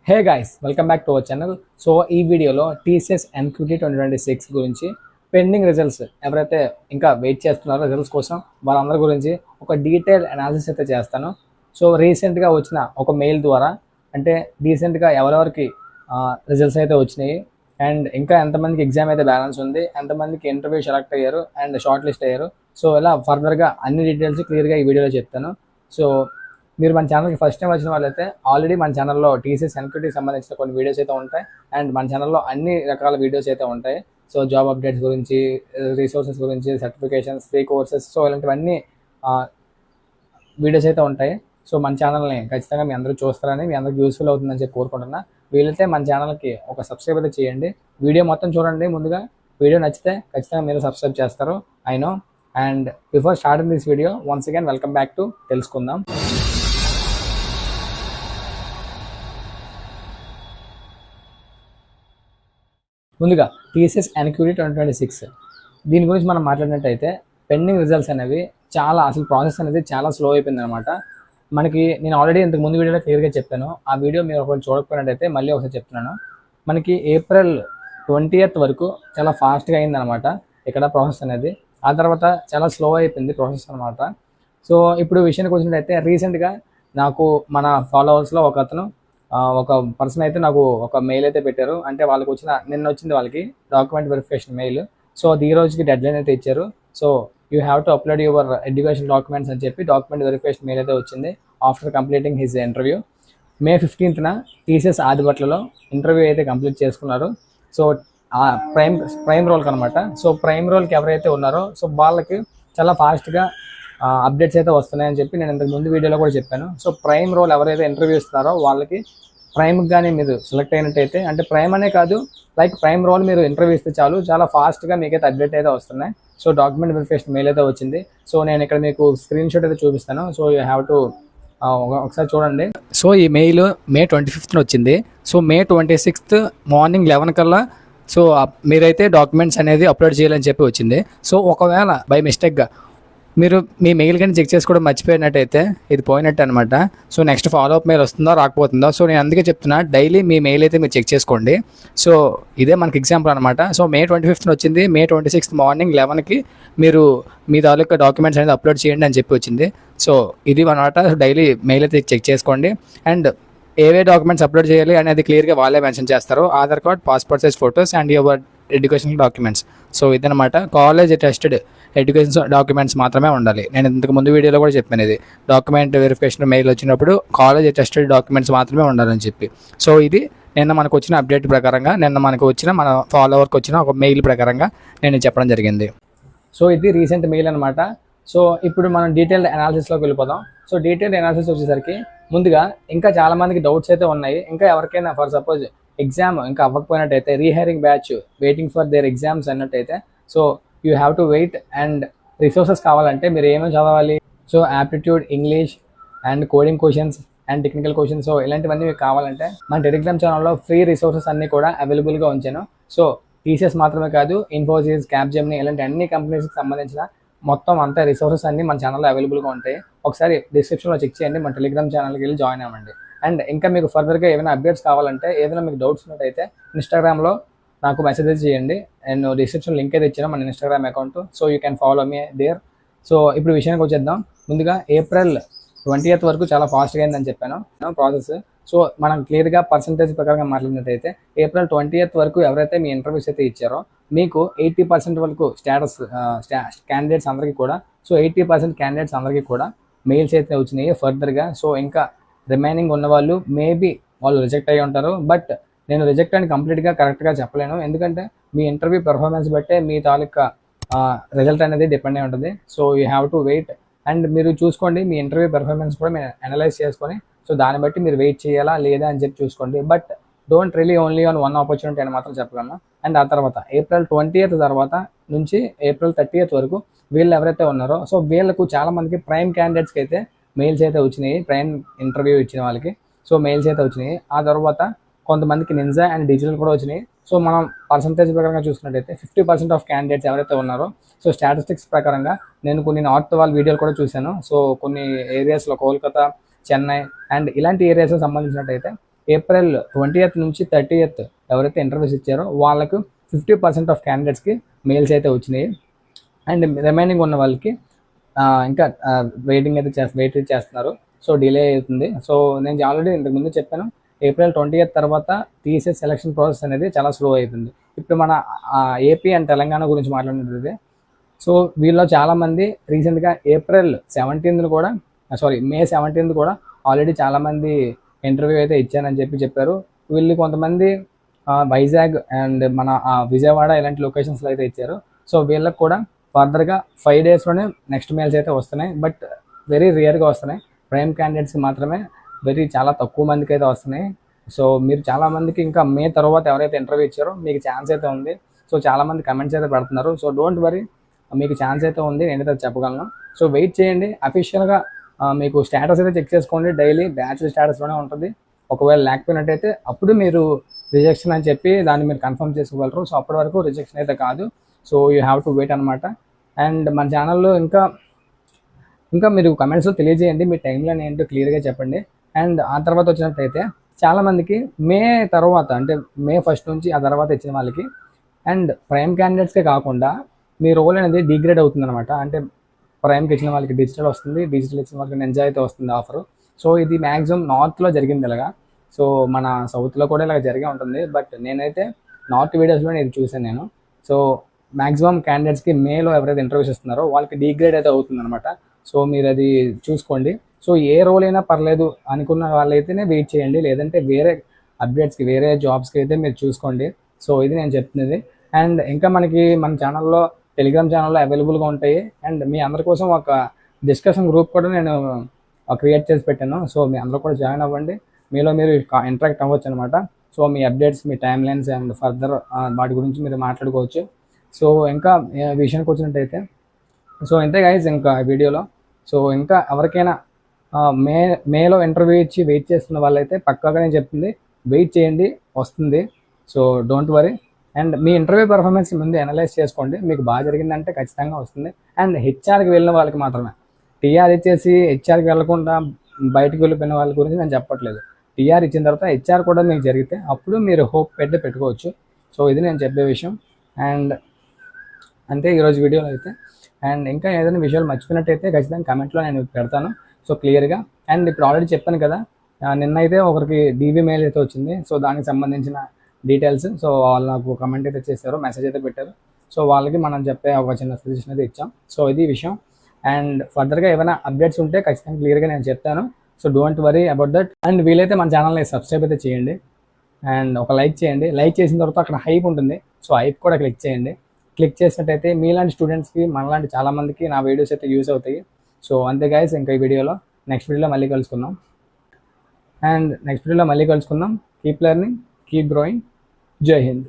Hey guys, welcome back to our channel. So ఈ వీడియోలో TCS NQT 2026 గురించి pending results ఎవరైతే ఇంకా వెయిట్ చేస్తున్నారో రిజల్ట్స్ కోసం వాళ్ళందరి గురించి ఒక డీటెయిల్ అనాలిసిస్ అయితే చేస్తాను. సో రీసెంట్గా వచ్చిన ఒక మెయిల్ ద్వారా అంటే రీసెంట్గా ఎవరెవరికి రిజల్ట్స్ అయితే వచ్చినాయి అండ్ ఇంకా ఎంతమందికి ఎగ్జామ్ అయితే బ్యాలెన్స్ ఉంది, ఎంతమందికి ఇంటర్వ్యూ సెలెక్ట్ అయ్యారు అండ్ షార్ట్ లిస్ట్ అయ్యారు. సో ఇలా ఫర్దర్గా అన్ని డీటెయిల్స్ క్లియర్గా ఈ వీడియోలో చెప్తాను. సో మీరు మన ఛానల్కి ఫస్ట్ టైం వచ్చిన వాళ్ళైతే ఆల్రెడీ మన ఛానల్లో టీసీఎస్ ఎన్క్యూటీకి సంబంధించిన కొన్ని వీడియోస్ అయితే ఉంటాయి అండ్ మన ఛానల్లో అన్ని రకాల వీడియోస్ అయితే ఉంటాయి. సో జాబ్ అప్డేట్స్ గురించి, రిసోర్సెస్ గురించి, సర్టిఫికేషన్స్, ఫ్రీ కోర్సెస్, సో ఇలాంటివన్నీ వీడియోస్ అయితే ఉంటాయి. సో మన ఛానల్ని ఖచ్చితంగా మీ అందరూ చూస్తారని, మీ అందరికి యూస్ఫుల్ అవుతుందని చెప్పి కోరుకుంటున్నా. వీలైతే మన ఛానల్కి ఒక సబ్స్క్రైబ్ అయితే చేయండి. వీడియో మొత్తం చూడండి. ముందుగా వీడియో నచ్చితే ఖచ్చితంగా మీరు సబ్స్క్రైబ్ చేస్తారు, I know. And before starting this video once again welcome back to తెలుసుకుందాం. ముందుగా టీసీఎస్ ఎన్క్యూటీ 2026 దీని గురించి మనం మాట్లాడినట్టయితే పెండింగ్ రిజల్ట్స్ అనేవి అసలు ప్రాసెస్ అనేది చాలా స్లో అయిపోయింది అనమాట. మనకి నేను ఆల్రెడీ ఇంతకు ముందు వీడియోలో క్లియర్గా చెప్పాను. ఆ వీడియో మీరు ఒకవేళ చూడకపోయినట్టయితే మళ్ళీ ఒకసారి చెప్తున్నాను. మనకి ఏప్రిల్ 20th వరకు చాలా ఫాస్ట్గా అయిందనమాట ఇక్కడ ప్రాసెస్ అనేది. ఆ తర్వాత చాలా స్లో అయిపోయింది ప్రాసెస్ అనమాట. సో ఇప్పుడు విషయానికి వచ్చినట్టయితే రీసెంట్గా నాకు మన ఫాలోవర్స్లో ఒక పర్సన్ అయితే నాకు ఒక మెయిల్ అయితే పెట్టారు. అంటే వాళ్ళకి నిన్న వచ్చింది వాళ్ళకి డాక్యుమెంట్ వెరిఫికేషన్ మెయిల్. సో అది ఈ రోజుకి డెడ్ లైన్ అయితే ఇచ్చారు. So you have to upload your education documents అని చెప్పి డాక్యుమెంట్ వెరిఫికేషన్ మెయిల్ అయితే వచ్చింది after completing his interview. May 15th TCS ఆదిబట్లలో ఇంటర్వ్యూ అయితే కంప్లీట్ చేసుకున్నారు. సో ప్రైమ్ రోల్కి అనమాట. సో ప్రైమ్ రోల్కి ఎవరైతే ఉన్నారో సో వాళ్ళకి చాలా ఫాస్ట్గా అప్డేట్స్ అయితే వస్తున్నాయని చెప్పి నేను ఇంతకు ముందు వీడియోలో కూడా చెప్పాను. సో ప్రైమ్ రోల్ ఎవరైతే ఇంటర్వ్యూ ఇస్తారో వాళ్ళకి ప్రైమ్కి కానీ మీరు సెలెక్ట్ అయినట్టయితే, అంటే ప్రైమ్ అనే కాదు, లైక్ ప్రైమ్ రోల్ మీరు ఇంటర్వ్యూ ఇస్తే చాలా ఫాస్ట్గా మీకైతే అప్డేట్ అయితే వస్తున్నాయి. సో డాక్యుమెంట్ వెరిఫికేషన్ మెయిల్ అయితే వచ్చింది. సో నేను ఇక్కడ మీకు స్క్రీన్ షాట్ అయితే చూపిస్తాను. సో యూ హ్యావ్ టు ఒకసారి చూడండి. సో ఈ మెయిల్ May 25th వచ్చింది. సో May 26th మార్నింగ్ 11 కల్లా సో మీరైతే డాక్యుమెంట్స్ అనేది అప్లోడ్ చేయాలని చెప్పి వచ్చింది. సో ఒకవేళ బై మిస్టేక్గా మీరు మీ మెయిల్ కానీ చెక్ చేసుకోవడం మర్చిపోయినట్టయితే ఇది పోయినట్టు అనమాట. సో నెక్స్ట్ ఫాలోఅప్ మెయిల్ వస్తుందో రాకపోతుందో. సో నేను అందుకే చెప్తున్నా, డైలీ మీ మెయిల్ అయితే మీరు చెక్ చేసుకోండి. సో ఇదే మనకి ఎగ్జాంపుల్ అనమాట. సో May 25th వచ్చింది. May 26th మార్నింగ్ 11కి మీరు మీ తాలూకా డాక్యుమెంట్స్ అనేది అప్లోడ్ చేయండి అని చెప్పి వచ్చింది. సో ఇది అనమాట. డైలీ మెయిల్ అయితే చెక్ చేసుకోండి. అండ్ ఏవే డాక్యుమెంట్స్ అప్లోడ్ చేయాలి అనేది క్లియర్గా వాళ్ళే మెన్షన్ చేస్తారు. Aadhaar card, passport size photos and your educational documents. So ఇదనమాట. కాలేజ్ అటెస్టెడ్ ఎడ్యుకేషన్ డాక్యుమెంట్స్ మాత్రమే ఉండాలి. నేను ఇంతకు ముందు వీడియోలో కూడా చెప్పాను, ఇది డాక్యుమెంట్ వెరిఫికేషన్ మెయిల్ వచ్చినప్పుడు కాలేజ్ అటెస్టెడ్ డాక్యుమెంట్స్ మాత్రమే ఉండాలని చెప్పి. సో ఇది నిన్న మనకు వచ్చిన అప్డేట్ ప్రకారంగా, నిన్న మనకు వచ్చిన మన ఫాలోవర్కి వచ్చిన ఒక మెయిల్ ప్రకారంగా నేను చెప్పడం జరిగింది. సో ఇది రీసెంట్ మెయిల్ అనమాట. సో ఇప్పుడు మనం డీటెయిల్డ్ అనాలిసిస్లోకి వెళ్ళిపోదాం. సో డీటెయిల్డ్ అనాలిసిస్ వచ్చేసరికి ముందుగా ఇంకా చాలా మందికి డౌట్స్ అయితే ఉన్నాయి. ఇంకా ఎవరికైనా ఫర్ సపోజ్ ఎగ్జామ్ ఇంకా అవ్వకపోయినట్టయితే, rehiring batch waiting for their exams అన్నట్టయితే, so you have to wait. And resources కావాలంటే మీరు ఏమేమి చదవాలి? So aptitude, English and coding questions and technical questions, so ఇలాంటివన్నీ మీకు కావాలంటే మన టెలిగ్రామ్ ఛానల్లో ఫ్రీ రిసోర్సెస్ అన్నీ కూడా అవైలబుల్గా ఉంచాను. సో టీసీఎస్ మాత్రమే కాదు, ఇన్ఫోసిస్, క్యాప్జెమిని ఇలాంటి అన్ని కంపెనీస్కి సంబంధించిన మొత్తం అంతా రిసోర్సెస్ అన్నీ మన ఛానల్లో అవైలబుల్గా ఉంటాయి. ఒకసారి డిస్క్రిప్షన్లో చెక్ చేయండి, మన టెలిగ్రామ్ ఛానల్కి వెళ్ళి జాయిన్ అవ్వండి. అండ్ ఇంకా మీకు ఫర్దర్గా ఏమైనా అప్డేట్స్ కావాలంటే, ఏదైనా మీకు డౌట్స్ ఉన్నట్టయితే ఇన్స్టాగ్రామ్లో నాకు మెసేజ్ చేయండి. నేను డిస్క్రిప్షన్ లింక్ అయితే ఇచ్చాను మన Instagram account. So you can follow me there. So ఇప్పుడు విషయానికి వచ్చేద్దాం. ముందుగా ఏప్రిల్ 20th వరకు చాలా ఫాస్ట్గా అయిందని చెప్పాను ప్రాసెస్. సో మనం క్లియర్గా పర్సంటేజ్ ప్రకారంగా మాట్లాడినట్టయితే ఏప్రిల్ 20th వరకు ఎవరైతే మీ ఇంటర్వ్యూస్ అయితే ఇచ్చారో మీకు 80% వరకు క్యాండిడేట్స్ అందరికీ కూడా, సో 80% క్యాండిడేట్స్ అందరికీ కూడా మెయిల్స్ అయితే వచ్చినాయి ఫర్దర్గా. సో ఇంకా రిమైనింగ్ ఉన్న వాళ్ళు మేబీ వాళ్ళు రిజెక్ట్ అయ్యి ఉంటారు. బట్ నేను రిజెక్ట్ అని కంప్లీట్గా కరెక్ట్గా చెప్పలేను, ఎందుకంటే మీ ఇంటర్వ్యూ పెర్ఫార్మెన్స్ బట్టే మీ తాలూకా రిజల్ట్ అనేది డిపెండ్ అయి ఉంటుంది. So you have to wait. And మీరు చూసుకోండి, మీ ఇంటర్వ్యూ పెర్ఫార్మెన్స్ కూడా మీరు అనలైజ్ చేసుకొని, సో దాన్ని బట్టి మీరు వెయిట్ చేయాలా లేదా అని చెప్పి చూసుకోండి. But don't rely only on one opportunity అని మాత్రం చెప్పగలను. అండ్ ఆ తర్వాత ఏప్రిల్ 20th తర్వాత నుంచి ఏప్రిల్ 30th వరకు వీళ్ళు ఎవరైతే ఉన్నారో సో వీళ్ళకు చాలామందికి ప్రైమ్ క్యాండిడేట్స్కి అయితే మెయిల్స్ అయితే వచ్చినాయి. ప్రైమ్ ఇంటర్వ్యూ ఇచ్చిన వాళ్ళకి సో మెయిల్స్ అయితే వచ్చినాయి. ఆ తర్వాత కొంతమందికి నింజా అండ్ డిజిటల్ కూడా వచ్చినాయి. సో మనం పర్సంటేజ్ ప్రకారంగా చూసినట్టయితే 50% ఆఫ్ క్యాండిడేట్స్ ఎవరైతే ఉన్నారో, సో స్టాటిస్టిక్స్ ప్రకారంగా నేను కొన్ని నార్త్ వాళ్ళ వీడియోలు కూడా చూశాను. సో కొన్ని ఏరియాస్లో కోల్కతా, చెన్నై అండ్ ఇలాంటి ఏరియాస్కి సంబంధించినట్టయితే ఏప్రిల్ 20th నుంచి 30th ఎవరైతే ఇంటర్వ్యూస్ ఇచ్చారో వాళ్ళకు 50% ఆఫ్ క్యాండిడేట్స్కి మెయిల్స్ అయితే వచ్చినాయి. అండ్ రిమైనింగ్ ఉన్న వాళ్ళకి ఇంకా వెయిట్ చేస్తున్నారు. సో డిలే అవుతుంది. సో నేను ఆల్రెడీ ఇంతకుముందు చెప్పాను, ఏప్రిల్ 20th తర్వాత టీసీఎస్ సెలక్షన్ ప్రాసెస్ అనేది చాలా స్లో అవుతుంది. ఇప్పుడు మన ఏపీ అండ్ తెలంగాణ గురించి మాట్లాడినట్లయితే, సో వీళ్ళలో చాలామంది రీసెంట్గా మే 17th కూడా ఆల్రెడీ చాలామంది ఇంటర్వ్యూ అయితే ఇచ్చానని చెప్పారు. వీళ్ళు కొంతమంది వైజాగ్ అండ్ మన విజయవాడ ఇలాంటి లొకేషన్స్లో అయితే ఇచ్చారు. సో వీళ్ళకి కూడా ఫర్దర్గా 5 daysలోనే నెక్స్ట్ మెయిల్స్ అయితే వస్తున్నాయి. బట్ వెరీ రేర్గా వస్తున్నాయి. ప్రైమ్ క్యాండిడేట్స్కి మాత్రమే చాలా తక్కువ మందికి అయితే వస్తున్నాయి. సో మీరు చాలామందికి ఇంకా మే తర్వాత ఎవరైతే ఇంటర్వ్యూ ఇచ్చారో మీకు ఛాన్స్ అయితే ఉంది. సో చాలామంది కమెంట్స్ అయితే పెడుతున్నారు. సో డోంట్ వరీ, మీకు ఛాన్స్ అయితే ఉంది, నేనైతే చెప్పగలను. సో వెయిట్ చేయండి. అఫీషియల్గా మీకు స్టేటస్ అయితే చెక్ చేసుకోండి. డైలీ బ్యాచ్ స్టేటస్లోనే ఉంటుంది. ఒకవేళ లేకపోయినట్టయితే అప్పుడు మీరు రిజెక్షన్ అని చెప్పి దాన్ని మీరు కన్ఫర్మ్ చేసుకోగలరు. సో అప్పటి వరకు రిజెక్షన్ అయితే కాదు. So you have to wait అనమాట. అండ్ మన ఛానల్లో ఇంకా మీరు కమెంట్స్లో తెలియజేయండి, మీ టైంలైన్ ఏంటో క్లియర్గా చెప్పండి. అండ్ ఆ తర్వాత వచ్చినట్టయితే చాలామందికి మే తర్వాత, అంటే మే 1st నుంచి ఆ తర్వాత ఇచ్చిన వాళ్ళకి అండ్ ప్రైమ్ క్యాండిడేట్స్కే కాకుండా మీ రోల్ అనేది డిగ్రేడ్ అవుతుందన్నమాట. అంటే ప్రైమ్కి ఇచ్చిన వాళ్ళకి డిజిటల్ వస్తుంది, డిజిటల్ ఇచ్చిన వాళ్ళకి నింజా అయితే వస్తుంది ఆఫర్. సో ఇది మ్యాక్సిమం నార్త్లో జరిగింది ఇలాగా. సో మన సౌత్లో కూడా ఇలా జరిగే ఉంటుంది. బట్ నేనైతే నార్త్ వీడియోస్లో ఇది చూసాను నేను. సో మ్యాక్సిమం క్యాండిడేట్స్కి మేలో ఎవరైతే ఇంటర్వ్యూస్ ఇస్తున్నారో వాళ్ళకి డిగ్రేడ్ అయితే అవుతుందన్నమాట. సో మీరు అది చూసుకోండి. సో ఏ రోల్ అయినా పర్లేదు అనుకున్న వాళ్ళైతేనే వెయిట్ చేయండి, లేదంటే వేరే అప్డేట్స్కి, వేరే జాబ్స్కి అయితే మీరు చూసుకోండి. సో ఇది నేను చెప్తున్నది. అండ్ ఇంకా మన ఛానల్లో, టెలిగ్రామ్ ఛానల్లో అవైలబుల్గా ఉంటాయి. అండ్ మీ అందరి కోసం ఒక డిస్కషన్ గ్రూప్ కూడా నేను క్రియేట్ చేసి పెట్టాను. సో మీ అందరూ కూడా జాయిన్ అవ్వండి. మీలో మీరు ఇంటరాక్ట్ అవ్వచ్చు అనమాట. So me updates, me time lines and further వాటి గురించి మీరు మాట్లాడుకోవచ్చు. సో ఇంకా విషయానికి వచ్చినట్టయితే, సో ఇంతే గైస్ ఇంకా వీడియోలో. సో ఇంకా ఎవరికైనా మేలో ఇంటర్వ్యూ ఇచ్చి వెయిట్ చేస్తున్న వాళ్ళైతే పక్కాగా నేను చెప్తుంది, వెయిట్ చేయండి, వస్తుంది. So don't worry. And me interview performance ముందు అనలైజ్ చేసుకోండి. మీకు బాగా జరిగిందంటే ఖచ్చితంగా వస్తుంది. అండ్ హెచ్ఆర్కి వెళ్ళిన వాళ్ళకి మాత్రమే, టీఆర్ ఇచ్చేసి హెచ్ఆర్కి వెళ్ళకుండా బయటకు వెళ్ళిపోయిన వాళ్ళ గురించి నేను చెప్పట్లేదు. టీఆర్ ఇచ్చిన తర్వాత హెచ్ఆర్ కూడా మీకు జరిగితే అప్పుడు మీరు హోప్ పెట్టుకోవచ్చు. సో ఇది నేను చెప్పే విషయం. అండ్ అంతే ఈరోజు వీడియోలో అయితే. అండ్ ఇంకా ఏదైనా విషయాలు మర్చిపోయినట్టయితే ఖచ్చితంగా కమెంట్లో నేను పెడతాను, సో క్లియర్గా. అండ్ ఇప్పుడు ఆల్రెడీ చెప్పాను కదా, నిన్నైతే ఒకరికి డీవీ మెయిల్ అయితే వచ్చింది. సో దానికి సంబంధించిన డీటెయిల్స్, సో వాళ్ళు నాకు కమెంట్ అయితే చేశారు, మెసేజ్ అయితే పెట్టారు. సో వాళ్ళకి మనం చెప్పే ఒక చిన్న సజెషన్ అయితే ఇచ్చాం. సో ఇది విషయం. అండ్ ఫర్దర్గా ఏమైనా అప్డేట్స్ ఉంటే ఖచ్చితంగా క్లియర్గా నేను చెప్తాను. So don't worry about that. And వీలైతే మన ఛానల్ని సబ్స్క్రైబ్ అయితే చేయండి. అండ్ ఒక లైక్ చేయండి. లైక్ చేసిన తర్వాత అక్కడ హైప్ ఉంటుంది, సో హైప్ కూడా క్లిక్ చేయండి. క్లిక్ చేసినట్టయితే మీలాంటి స్టూడెంట్స్కి, మనలాంటి చాలామందికి నా వీడియోస్ అయితే యూస్ అవుతాయి. సో అంతే గైస్, ఇంకా ఈ వీడియోలో నెక్స్ట్ వీడియోలో మళ్ళీ కలుసుకుందాం. Keep learning, keep growing. జై హింద్.